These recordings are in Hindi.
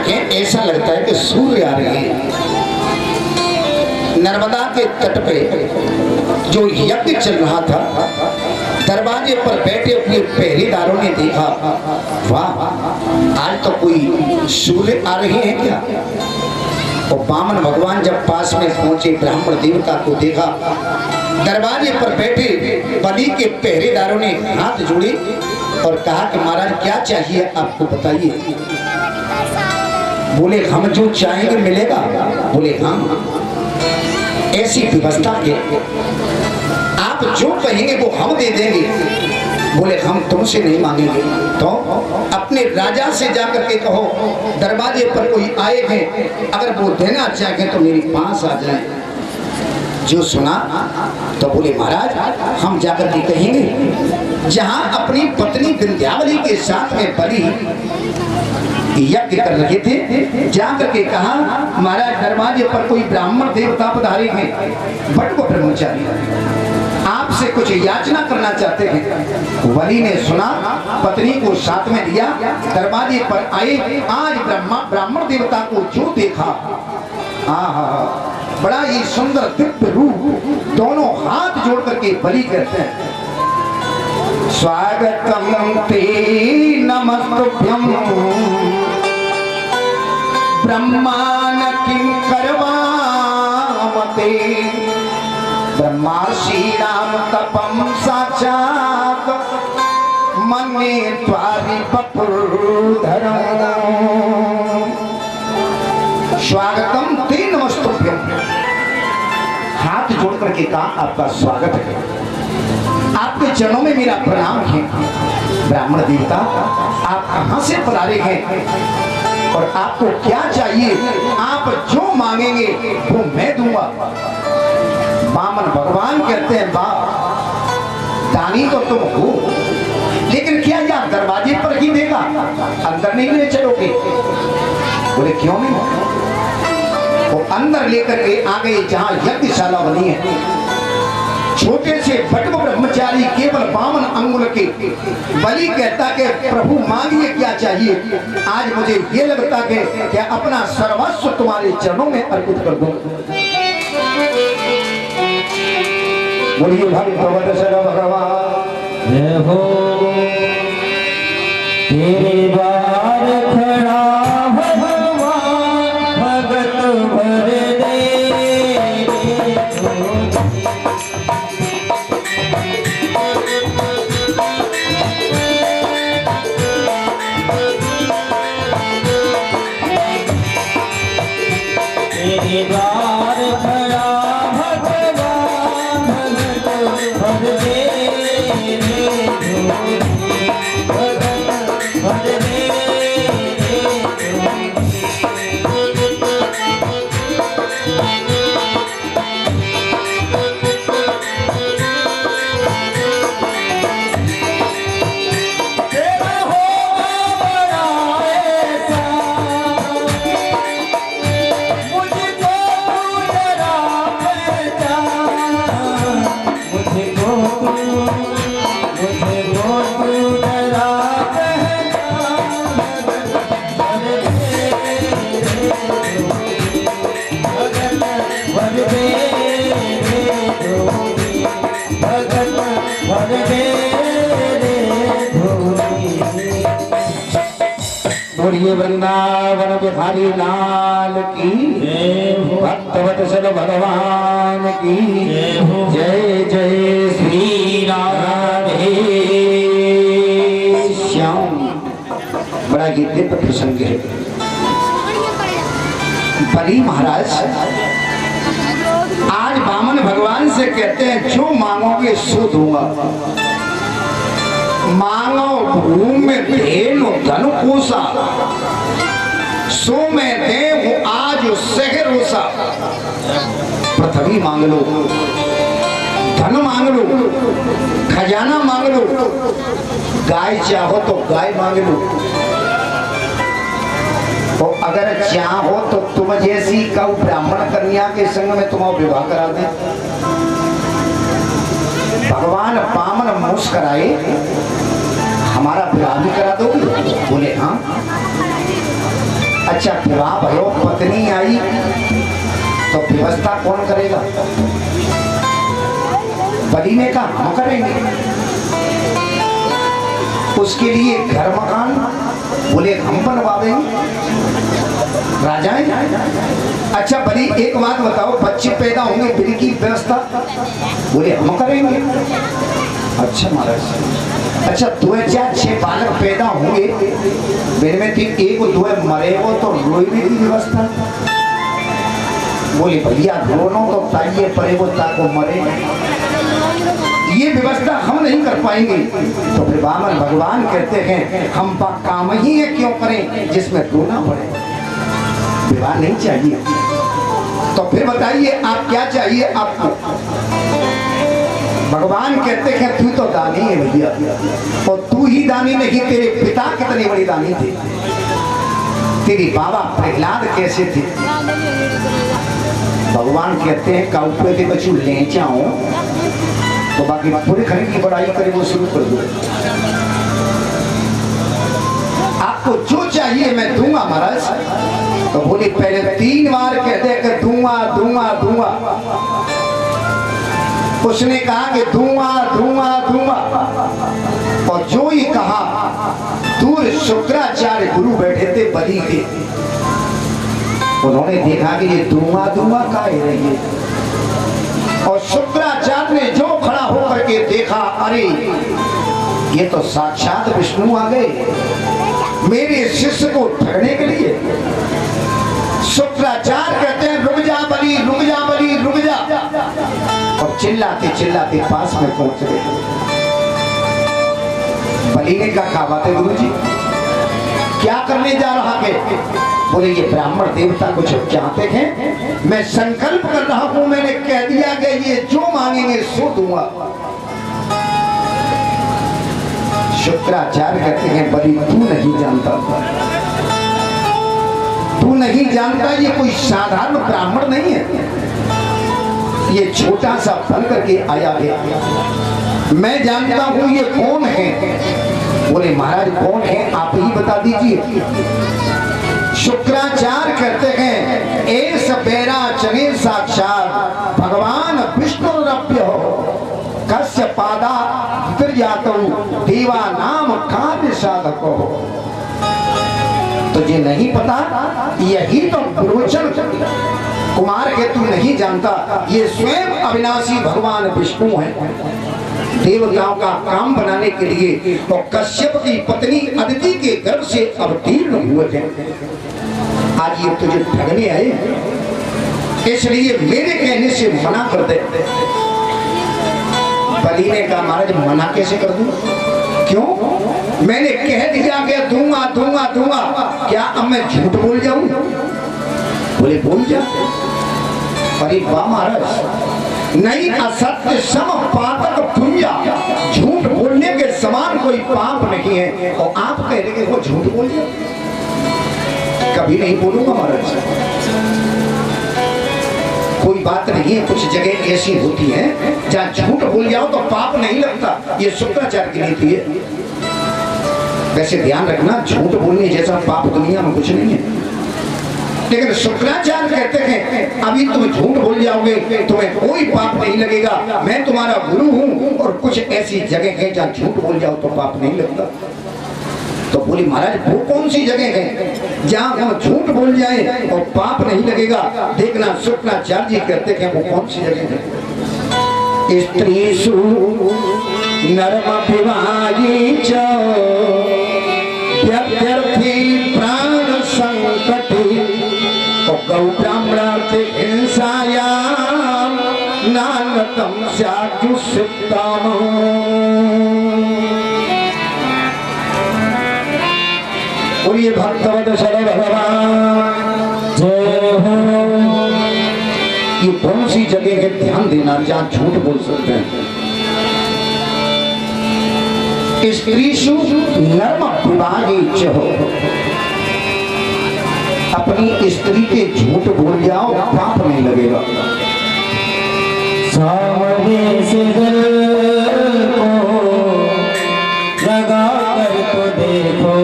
देखें ऐसा लगता है कि सूर्य आ रहे हैं। नर्मदा के तट पे जो यज्ञ चल रहा था, दरवाजे पर बैठे हुए पहरेदारों ने देखा, वाह आज तो कोई सूर्य आ रहे हैं क्या। और वामन भगवान जब पास में पहुंचे, ब्राह्मण देवता को देखा, दरवाजे पर बैठे बलि के पहरेदारों ने हाथ जोड़े और कहा कि महाराज क्या चाहिए आपको बताइए। बोले हम जो चाहेंगे मिलेगा। बोले हाँ, ऐसी व्यवस्था के आप जो कहेंगे वो हम दे देंगे। बोले हम तुमसे नहीं मांगेंगे, तो अपने राजा से जाकर के कहो दरवाजे पर कोई आए हैं, अगर वो देना चाहे तो मेरे पास आ जाए। जो सुना तो बोले महाराज हम जाकर के कहेंगे। जहां अपनी पत्नी विंध्यावली के साथ में बलि यज्ञ कर रहे थे, जाकर के कहा महाराज दरवाजे पर कोई ब्राह्मण देवता पधारे हैं, बट ब्रह्मचारी आपसे कुछ याचना करना चाहते हैं। बलि ने सुना, पत्नी को साथ में लिया, दरवाजे पर आए। आज ब्राह्मण देवता को जो देखा, बड़ा ही सुंदर दिव्य रूप, दोनों हाथ जोड़ करके बलि कहते हैं स्वागतम ते नमस्तुभ्यं ब्रह्माण किं करवामते। ब्रह्मर्षि राम तपम साक्षात् मन्ये त्वारि वपुर्धरम्। स्वागतम ते नमस्तुभ्यं, हाथ जोड़ करके कहा आपका स्वागत है, आपके चरणों में मेरा प्रणाम है। ब्राह्मण देवता आप कहां से पधारे हैं और आपको क्या चाहिए, आप जो मांगेंगे वो मैं दूंगा। वामन भगवान कहते हैं वाह दानी तो तुम हो, लेकिन क्या यह दरवाजे पर ही देगा, अंदर नहीं ले चलोगे। बोले क्यों नहीं। वो अंदर लेकर के आ गए जहां यज्ञशाला बनी है। छोटे से बटव ब्रह्मचारी केवल 52 अंगुल के। बलि कहता कि प्रभु मांगिए क्या चाहिए। आज मुझे ये लगता कि क्या अपना सर्वस्व तुम्हारे चरणों में अर्पित कर दूं। बोलिए भगवत शरण भगवान जय हो। तेरे द्वार खड़ा भगवान भगत भर दे। तेरे द्वार खड़ा भगवान भगत भर दे। भगत भर दे। बोलिए वृंदावन बिहारी लाल की जय हो। भक्तवत्सल भगवान की जय हो। जय जय श्री राधे श्याम। बड़ा ही दिव्य प्रसंग है। बलि महाराज आज वामन भगवान से कहते हैं जो मांगोगे सो दूंगा। मांगो भूमि धेनु धनु पूसा, सो में देव आज शहर उसा। पृथ्वी मांग लो, धन मांग लो, खजाना मांग लो, गाय चाहो तो गाय मांग लो, तो अगर चाहो तो तुम जैसी कौ ब्राह्मण कन्या के संग में तुम्हारा विवाह करा दे। भगवान वामन मुस्कुराए, हमारा विवाह भी करा दोगे। बोले हाँ। अच्छा विवाह भयो, पत्नी आई तो व्यवस्था कौन करेगा? वलीमे का हम करेंगे। उसके लिए घर मकान बोले हम बनवाएंगे, राजाएं। अच्छा बड़ी एक बात बताओ, बच्चे पैदा होंगे बिल की व्यवस्था बोले हम करेंगे। अच्छा महाराज, अच्छा 2006 बालक पैदा होंगे, मेरे में थी एक दो मरे हो तो रोई की व्यवस्था बोले भैया दोनों तो ताइए पड़े वो ताको मरे, ये व्यवस्था हम नहीं कर पाएंगे। तो फिर वामन भगवान कहते हैं हम पा काम ही है क्यों करें जिसमें रोना पड़े, विवाह नहीं चाहिए। तो फिर बताइए आप क्या चाहिए आपको? भगवान कहते हैं तू तो दानी है भैया, और तू ही दानी नहीं, तेरे पिता कितनी बड़ी दानी थे, तेरी बाबा प्रहलाद कैसे थे। भगवान कहते हैं काउपे के बच्चों ले जाओ तो बाकी पूरे खरीद की पढ़ाई करे वो शुरू कर दो, आपको जो चाहिए मैं दूंगा महाराज। तो बोले पहले 3 बार कहते हैं दूंगा दूंगा दूंगा, उसने कहा कि दूंगा दूंगा दूंगा, और जो ही कहा दूर शुक्राचार्य गुरु बैठे थे बलि के, उन्होंने देखा कि ये दूंगा दूंगा का ही रही है, और शुक्राचार्य ने जो खड़ा होकर के देखा अरे ये तो साक्षात विष्णु आ गए मेरे शिष्य को ठगने के लिए। शुक्राचार्य कहते हैं रुक जा बलि रुक जा बलि रुक जा, और चिल्लाते चिल्लाते पास में पहुंच गए। बलि ने कहा बात है गुरु जी, क्या करने जा रहा है? बोले ये ब्राह्मण देवता कुछ चाहते हैं, मैं संकल्प कर रहा हूं, मैंने कह दिया कि ये जो मांगेंगे सो दूंगा। शुक्राचार्य कहते हैं बलि तू नहीं जानता, तू नहीं जानता, ये कोई साधारण ब्राह्मण नहीं है, ये छोटा सा फल करके आया है, मैं जानता हूं ये कौन है। बोले महाराज कौन है आप ही बता दीजिए। शुक्राचार्य कहते हैं एस बेरा चने साक्षात भगवान विष्णु रभ्य हो कस्य पादा विपर्यातो देवा नाम कार्य साधक हो। तुझे नहीं पता, यही तो गुरुवचन कुमार के तू नहीं जानता, ये स्वयं अविनाशी भगवान विष्णु है, देवताओं का काम बनाने के लिए और कश्यप की पत्नी अदिति के गर्भ से अवतीर्ण हुए थे। आज ये तुझे ठगने आए, इसलिए मेरे कहने से मना कर दे। बलि ने कहा महाराज मना कैसे कर दूं? क्यों? मैंने कह दिया कि दूंगा दूंगा दूंगा, क्या अब मैं झूठ बोल जाऊं? बोले बोल जा। अरे वाह महाराज, नहीं असत्य सम पातक पुण्या, झूठ बोलने के समान कोई पाप नहीं है, और आप कह रहे वो झूठ बोल जाए। कभी नहीं बोलूंगा महाराज, कोई बात नहीं है, कुछ जगह ऐसी होती है जहाँ झूठ बोल जाओ तो पाप नहीं लगता, ये शुक्राचार्य की नीति है। वैसे ध्यान रखना झूठ बोलने जैसा पाप दुनिया में कुछ नहीं है, लेकिन शुक्राचार्य कहते हैं अभी तुम झूठ बोल जाओगे तुम्हें कोई पाप नहीं लगेगा, मैं तुम्हारा गुरु हूं, और कुछ ऐसी जगह है जहाँ झूठ बोल जाओ तो पाप नहीं लगता। तो बोली महाराज वो कौन सी जगह है जहाँ हम झूठ बोल जाए और पाप नहीं लगेगा? देखना शुक्राचार्य जी कहते हैं वो कौन सी जगह है। स्त्रीषु नरम विवाही च व्यर्थी प्राण संकटी गौ ब्राह्मणार्थ हिंसायाम नानतम स्याद्युषिताम। बोलिए भक्तवत शरण भगवान जय हो। ये कौन सी जगह है ध्यान देना जहाँ झूठ बोल सकते हैं। स्त्रीषु नर्म विभागे च हो, अपनी स्त्री के झूठ बोल जाओ पाप नहीं लगेगा। सामने से दिल को लगा कर तो देखो,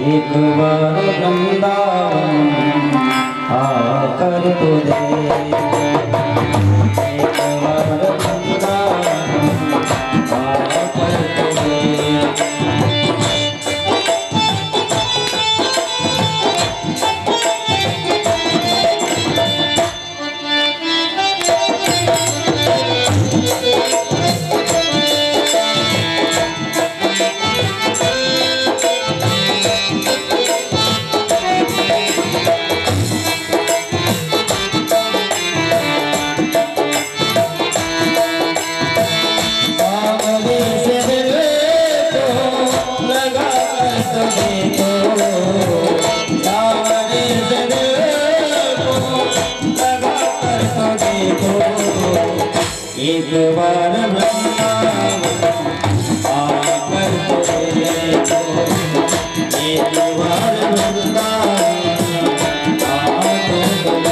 एक बार वृंदावन आकर तो देख, एक बार वृंदावन आकर तो देख। एक बार वृंदावन आकर तो देखो, एक बार वृंदावन आकर तो देखो।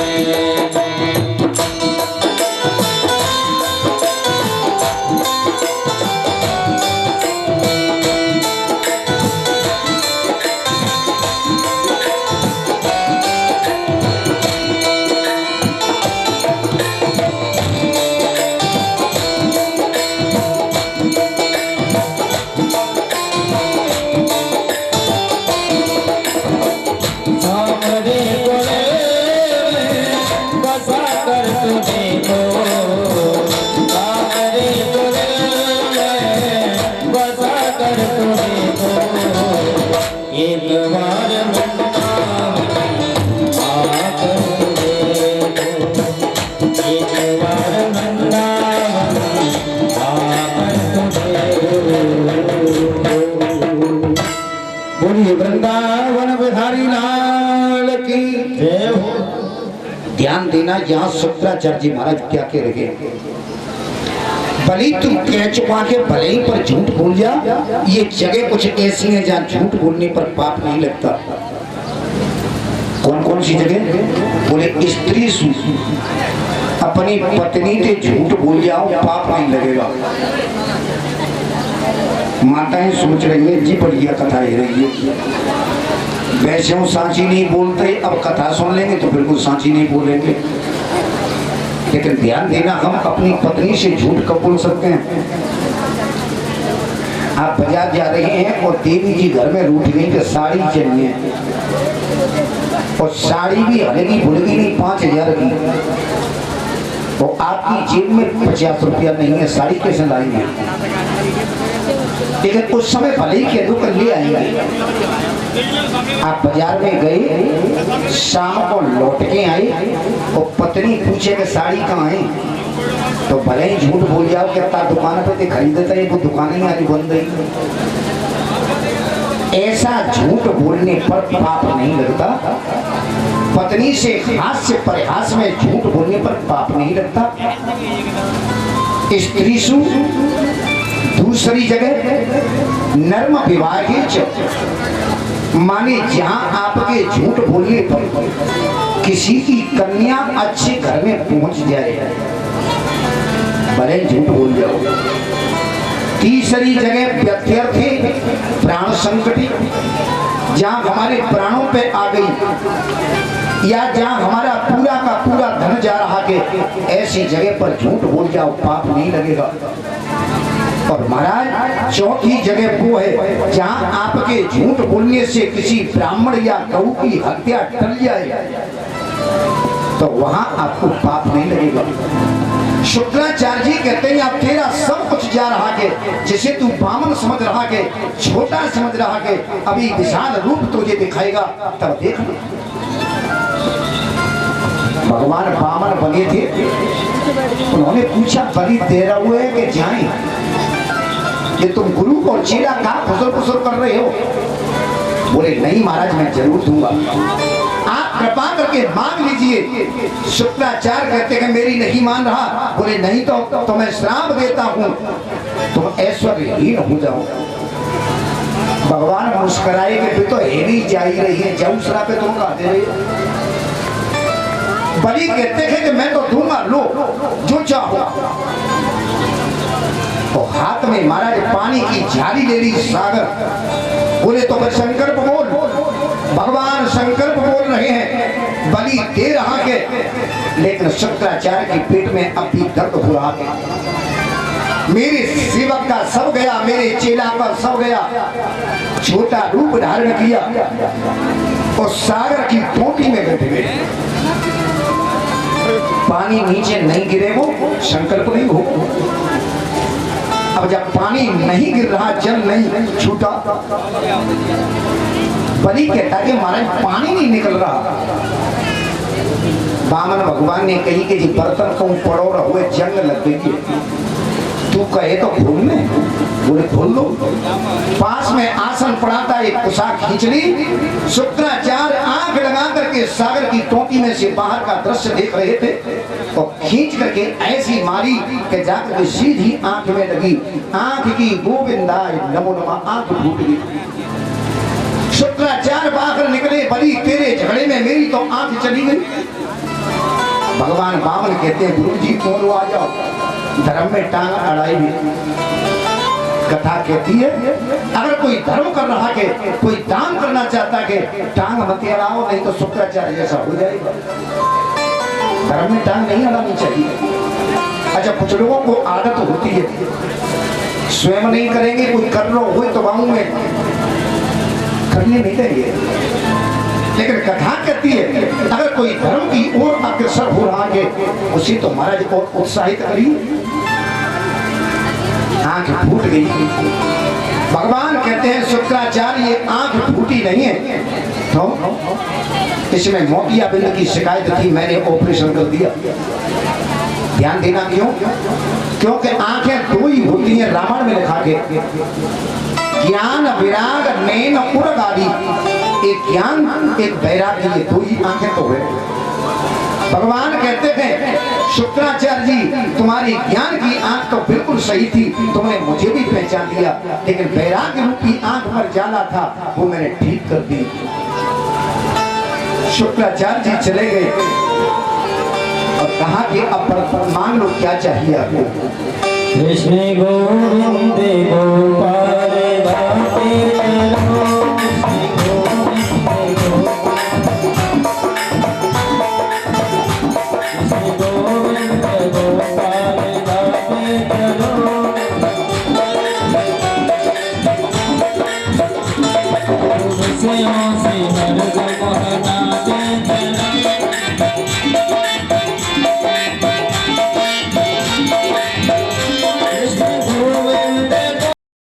एक बार वृंदावन आकर तो देखो, एक बार वृंदावन आकर तो देखो। बोलिए वृंदावन बिहारी लाल की जय हो। ध्यान देना, यहाँ शुक्राचार्य जी महाराज क्या कह रहे हैं, भले तुम कह चुका के भले ही पर झूठ बोल जा, ये जगह कुछ ऐसी है जहाँ झूठ बोलने पर पाप नहीं लगता। कौन कौन सी जगह? बोले स्त्री अपनी पत्नी से झूठ बोल जाओ पाप नहीं लगेगा। माताएं सोच रही है जी बढ़िया कथा ही रही है, वैसे हम सांची नहीं बोलते, अब कथा सुन लेंगे तो बिल्कुल सांची नहीं बोलेंगे। लेकिन ध्यान देना, हम अपनी पत्नी से झूठ कब बोल सकते हैं? आप बाजार जा रहे हैं और देवी जी घर में रूठ गई कि साड़ी चाहिए, और साड़ी भी हलेगी भुलेगी नहीं 5000 की, तो आपकी जेब में 50 रुपया नहीं है, साड़ी कैसे लाएंगे? लेकिन उस समय भले ही कह दो कर ले आएंगे। आप बाजार में गए, शाम को लौट के आए और पत्नी पूछे कि साड़ी कहाँ है, तो भले ही झूठ बोल जाओ कि दुकान पे तो खरीदता है, वो दुकान ही आज बंद है। ऐसा झूठ बोलने पर पाप नहीं लगता। पत्नी से हास्य परिहास में झूठ बोलने पर पाप नहीं लगता। स्त्री सु दूसरी जगह नर्म विवाहे माने जहां आपके झूठ बोलने पर किसी की कन्या अच्छे घर में पहुंच जाए, भले झूठ बोल जाओ। तीसरी जगह व्यत्यर्थे प्राण संकटी, जहां हमारे प्राणों पे आ गई या जहां हमारा पूरा का पूरा धन जा रहा के, ऐसी जगह पर झूठ बोल जाओ पाप नहीं लगेगा। और महाराज चौथी जगह वो है जहां आपके झूठ बोलने से किसी ब्राह्मण या गऊ की हत्या टल जाए, तो वहां आपको पाप नहीं लगेगा। शुक्राचार्य जी कहते हैं अब तेरा सब कुछ जा रहा है, जिसे तू बामन समझ रहा है, छोटा समझ रहा है, अभी विशाल रूप तुझे दिखाएगा, तब देख ले। भगवान बामन बने थे, उन्होंने पूछा बलि दे रहे हुए कि जाएं, ये तुम गुरु और चेला का फुसर फुसर कर रहे हो? बोले नहीं महाराज मैं जरूर दूंगा, आप कृपा करके मांग लीजिए। शुक्राचार्य कहते हैं मेरी नहीं मान रहा, बोले नहीं तो मैं श्राप देता हूँ, तुम ऐश्वर्यहीन हो जाओ। भगवान मुस्कुराए कि तो हेरी जा ही रही है, जाऊ श्राप तुम कहा दे रही हो। बलि कहते हैं कि मैं तो दूंगा, लो जो चाहो। तो हाथ में महाराज पानी की झाड़ी ले ली सागर, बोले तो फिर शंकर को बोल। भगवान संकल्प बोल रहे हैं, बलि दे रहा के, लेकिन शुक्राचार्य के पेट में अब भी दर्द हो रहा है। मेरे सेवक का सब गया, मेरे चेला का सब गया। छोटा रूप धारण किया और सागर की टोटी में बैठ गए। पानी नीचे नहीं गिरे वो संकल्प नहीं हो। अब जब पानी नहीं गिर रहा, जल नहीं छूटा, बलि कहता कि महाराज पानी नहीं निकल रहा। वामन भगवान ने कही कि जी बर्तन को पड़ो हुए जंग लग गई है, तू कहे तो खोल ले, बोले खोल लो। पास में आसन पड़ा था, एक पोशाक खींच ली। शुक्राचार्य आंख लगा करके सागर की टोटी में से बाहर का दृश्य देख रहे थे और खींच करके ऐसी मारी कि जाकर के सीधी आंख में लगी। आंख की गोविंदाय नमो नमः, आंख फूट गई। शुक्राचार्य बाहर निकले, बलि तेरे झगड़े में मेरी तो आंख चली गई। भगवान वामन कहते हैं गुरु जी कौन आ जाओ, धर्म में टांग अड़ाई भी। कथा कहती है अगर कोई धर्म कर रहा के, कोई दान करना चाहता के, टांग मत अड़ाओ, नहीं तो शुक्राचार्य जैसा हो जाएगा। धर्म में टांग नहीं अड़ानी चाहिए। अच्छा, कुछ लोगों को आदत होती है, स्वयं नहीं करेंगे, कोई कर लो हो तो बाहू में करने नहीं देंगे। लेकिन कथा कहती है अगर कोई धर्म की ओर अग्रसर हो रहा है, उसे तो महाराज और उत्साहित करिए। आंख फूट गई। भगवान कहते हैं शुक्राचार्य ये आंख फूटी नहीं है, तो इसमें मोतियाबिंद की शिकायत थी, मैंने ऑपरेशन कर दिया। ध्यान देना क्यों? क्योंकि आंखें दो ही होती हैं, रामायण में लिखा के ज्ञान विराग नैन उर्गादि, एक ज्ञान एक वैराग्य, ये दो ही आंखें तो है। भगवान कहते हैं शुक्राचार्य जी तुम्हारी ज्ञान की आंख तो बिल्कुल सही थी, तुमने मुझे भी पहचान लिया, लेकिन वैराग्य रूपी आंख पर जाला था, वो मैंने ठीक कर दी। शुक्राचार्य जी चले गए और कहा कि अब मान लो क्या चाहिए आपको। कृष्ण गोविंद गोपाल दाते चलो, कृष्ण गोविंद गोपाल दाते चलो,